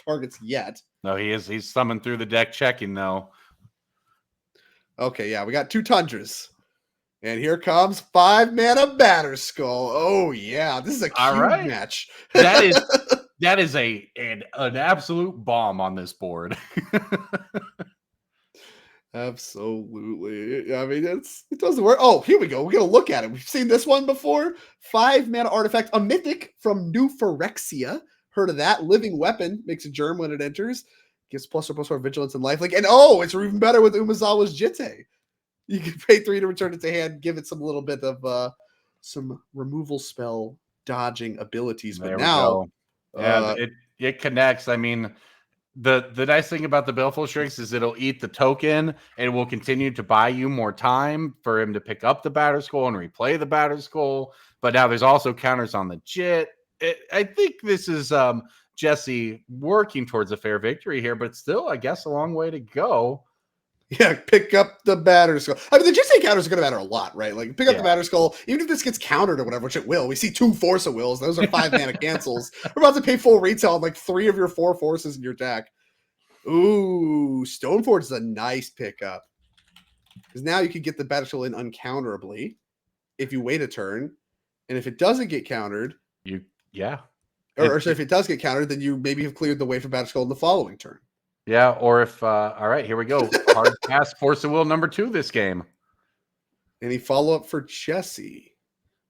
targets yet. No, he is. He's summoned through the deck checking, though. Okay, yeah, we got 2 Tundras. And here comes 5 mana Batterskull. Oh, yeah. This is a cube match. That is an absolute bomb on this board. Absolutely. I mean, it doesn't work. Oh, here we go. We're going to look at it. We've seen this one before. 5 mana artifact, a mythic from New Phyrexia. Heard of that? Living weapon, makes a germ when it enters. Gives +4/+4 vigilance and lifelink. And it's even better with Umezawa's Jitte. You can pay 3 to return it to hand, give it some little bit of some removal spell dodging abilities. But now, it connects. I mean, the nice thing about the Baleful Strix is it'll eat the token and will continue to buy you more time for him to pick up the Batterskull and replay the Batterskull. But now there's also counters on the Jit. I think this is Jesse working towards a fair victory here, but still, I guess, a long way to go. Yeah, pick up the batter skull. I mean, the Jitsi counters are going to matter a lot, right? Like, pick up the batter skull, even if this gets countered or whatever, which it will. We see 2 Force of Wills. Those are 5 mana cancels. We're about to pay full retail on like 3 of your 4 forces in your deck. Ooh, Stoneforge is a nice pickup. Because now you can get the batter skull in uncounterably if you wait a turn. And if it doesn't get countered, Or so if it does get countered, then you maybe have cleared the way for batter skull in the following turn. Yeah, or if all right, here we go. Hard pass, Force of Will number 2 this game. Any follow-up for Jesse?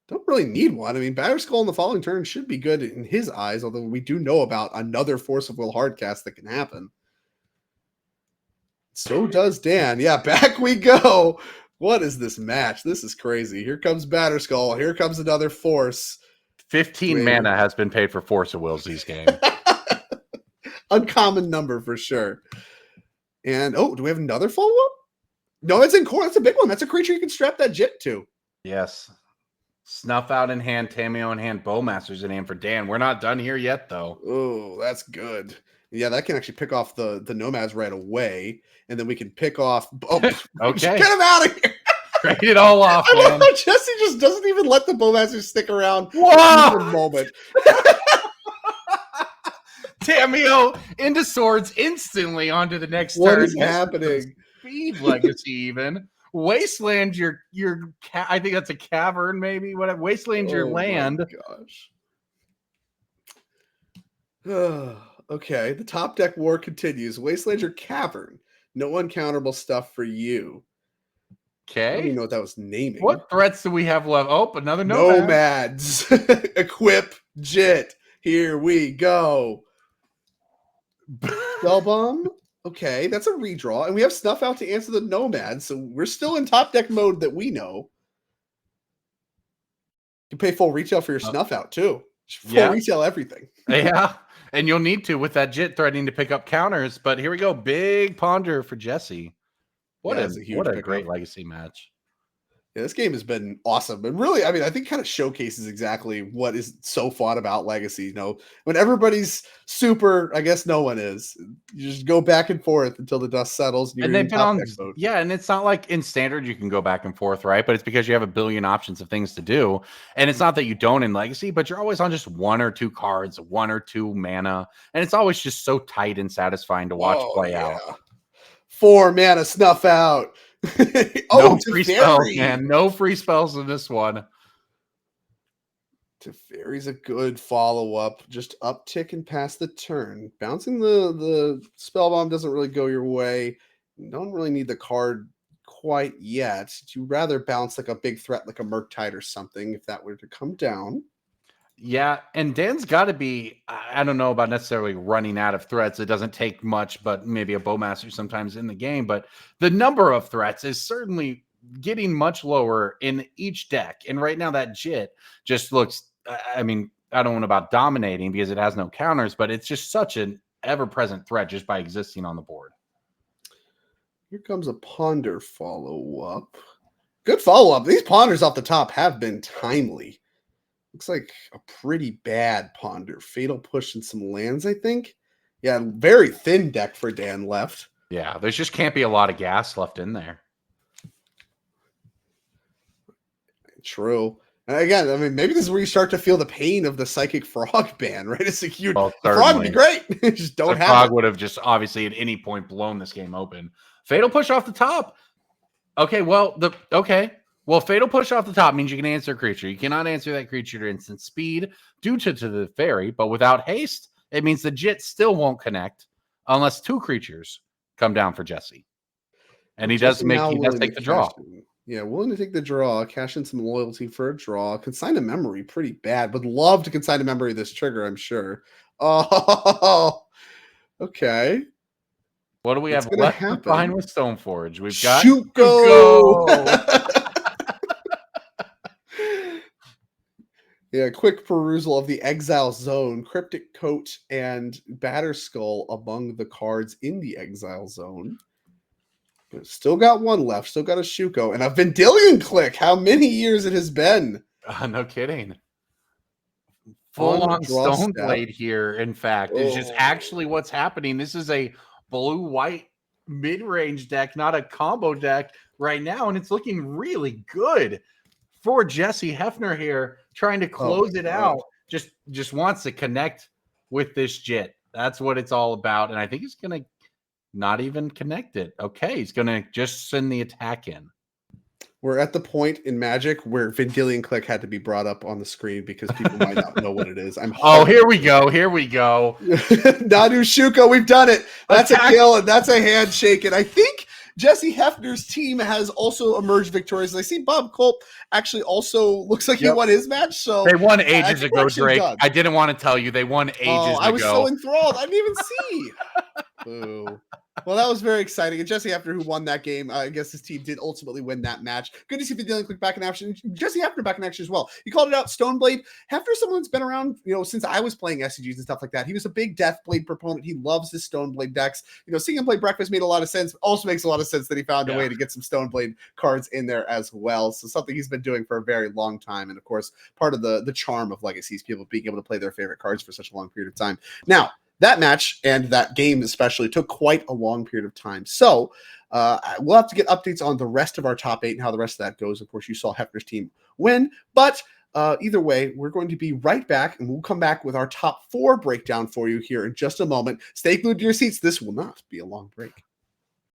Don't really need one. I mean, batter skull in the following turn should be good in his eyes, although we do know about another Force of Will hardcast that can happen. So does Dan. Yeah, back we go. What is this match? This is crazy. Here comes batter skull. Here comes another force. 15 mana has been paid for Force of Wills these games. Uncommon number for sure. And do we have another follow-up? No, it's in core. That's a big one. That's a creature you can strap that Jit to. Yes. Snuff out in hand, Tameo in hand, Bowmasters in hand for Dan. We're not done here yet, though. Oh, that's good. Yeah, that can actually pick off the Nomads right away, and then we can pick off. Oh, okay, get him out of here! Trade it all off. I love how Jesse just doesn't even let the Bowmasters stick around for a moment. Tameo into swords instantly onto the next turn. What is happening? Speed legacy even. Wasteland, your I think that's a cavern, maybe. Whatever. Wasteland, your land. Gosh. Okay, the top deck war continues. Wasteland, your cavern. No uncounterable stuff for you. Okay. I don't even know what that was naming. What threats do we have left? Oh, another Nomads. Equip Jit. Here we go. Spellbomb. Okay, that's a redraw. And we have Snuff out to answer the Nomads, so we're still in top deck mode that we know. You can pay full retail for your Snuff out, too. Full retail everything. Yeah, and you'll need to with that Jit threatening to pick up counters. But here we go. Big ponder for Jesse. What a great legacy match. Yeah, this game has been awesome. And really, I mean, I think kind of showcases exactly what is so fun about Legacy. You know, when everybody's super, I guess no one is. You just go back and forth until the dust settles. And they've been on, and it's not like in standard you can go back and forth, right? But it's because you have a billion options of things to do. And it's not that you don't in Legacy, but you're always on just 1 or 2 cards, 1 or 2 mana. And it's always just so tight and satisfying to watch play out. 4 mana Snuff out. No free spells, man. No free spells in this one. Teferi's a good follow-up. Just uptick and pass the turn. Bouncing the spell bomb doesn't really go your way. You don't really need the card quite yet. You'd rather bounce like a big threat like a Murktide or something if that were to come down. Yeah, and Dan's got to be, I don't know about necessarily running out of threats. It doesn't take much, but maybe a Bowmaster sometimes in the game. But the number of threats is certainly getting much lower in each deck. And right now that Jit just looks, I mean, I don't know about dominating because it has no counters, but it's just such an ever-present threat just by existing on the board. Here comes a Ponder follow-up. Good follow-up. These Ponders off the top have been timely. Looks like a pretty bad Ponder. Fatal Push and some lands, I think. Yeah, very thin deck for Dan left. Yeah, there's just can't be a lot of gas left in there. True. And again, I mean, maybe this is where you start to feel the pain of the Psychic Frog ban, right? It's like the Frog would be great. Just don't have Frog would have just obviously at any point blown this game open. Fatal Push off the top. Okay, well, Well, Fatal Push off the top means you can answer a creature. You cannot answer that creature to instant speed due to the fairy, but without haste, it means the Jit still won't connect unless 2 creatures come down for Jesse. And he does take the draw. Yeah, willing to take the draw, cash in some loyalty for a draw. Consign a memory, pretty bad. Would love to consign a memory this trigger, I'm sure. Oh, okay. What do we have left behind with Stoneforge? We've got Shuko. Yeah, quick perusal of the Exile Zone, Cryptic Coat, and Batter Skull among the cards in the Exile Zone. Still got 1 left. Still got a Shuko and a Vendilion Click. How many years it has been? No kidding. Full-on Stoneblade here, in fact, is just actually what's happening. This is a blue-white mid-range deck, not a combo deck right now, and it's looking really good for Jesse Hefner here, trying to close it out. Just wants to connect with this Jit. That's what it's all about, and I think he's going to not even connect it. Okay, he's going to just send the attack in. We're at the point in Magic where Vendilion Click had to be brought up on the screen because people might not know what it is. Here we go. Here we go. Nadu Shuko, we've done it. That's a kill, and that's a handshake. And I think Jesse Hefner's team has also emerged victorious. I see Bob Culp actually also looks like he won his match. So they won ages ago, Drake. I didn't want to tell you. They won ages ago. I was so enthralled. I didn't even see. Boo. Well, that was very exciting. And Jesse Hefner, who won that game, I guess his team did ultimately win that match. Good to see Vendilion Click back in action. Jesse Hefner back in action as well. You called it out, Stoneblade. Hefner, someone that's been around, since I was playing SCGs and stuff like that. He was a big Deathblade proponent. He loves his Stoneblade decks. Seeing him play Breakfast made a lot of sense. Also makes a lot of sense that he found a way to get some Stoneblade cards in there as well. So something he's been doing for a very long time. And of course, part of the charm of Legacy is people being able to play their favorite cards for such a long period of time. Now, that match and that game especially took quite a long period of time. So we'll have to get updates on the rest of our top 8 and how the rest of that goes. Of course, you saw Hefner's team win. But either way, we're going to be right back, and we'll come back with our top 4 breakdown for you here in just a moment. Stay glued to your seats. This will not be a long break.